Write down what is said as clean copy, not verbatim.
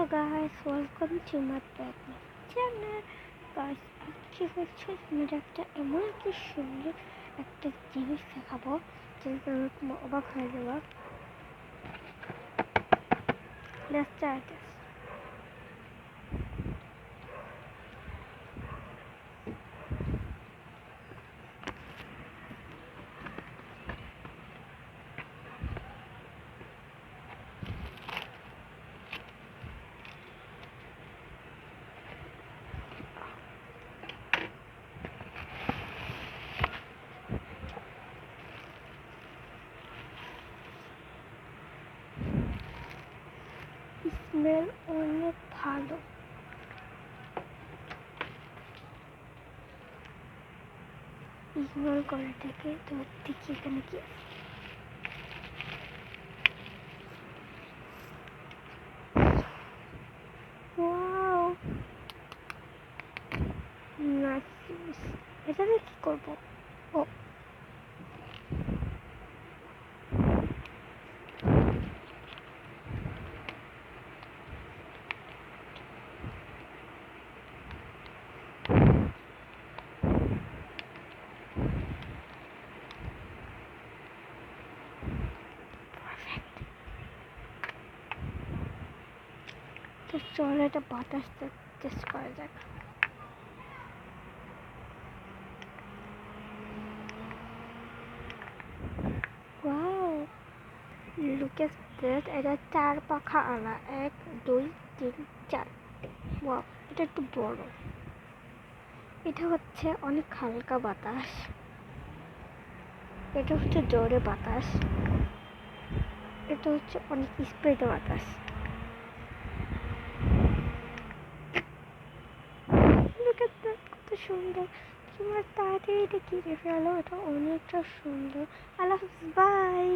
guys, welcome to my podcast channel. Guys, আজকে হচ্ছে তোমাদের একটা এমন একটা সুন্দর একটা জিনিস দেখাবো যেটা তোমার অবাক হয়ে যাবে। Let's start this. স্মেল অনেক ভালো। ইগনোর করে থেকে তো দেখি এখানে কি আছে। Wow, nice. এটা দিয়ে কি করবো? ও তো চলো এটা বাতাসটা টেস্ট করা যাক। ওয়াও, look at this, এটা 4 পাখা আলা, 1 2 3 4। ওয়াও, এটা একটু বড়। এটা হচ্ছে অনেক হালকা বাতাস, এটা হচ্ছে জোরে বাতাস, এটা হচ্ছে অনেক স্পিডে বাতাস। look at that, কত সুন্দর। তোমরা তাড়াতাড়ি এটা কিনে ফেলো, এটা অনেকটা সুন্দর। আল্লাহ হাফিজ, বাই।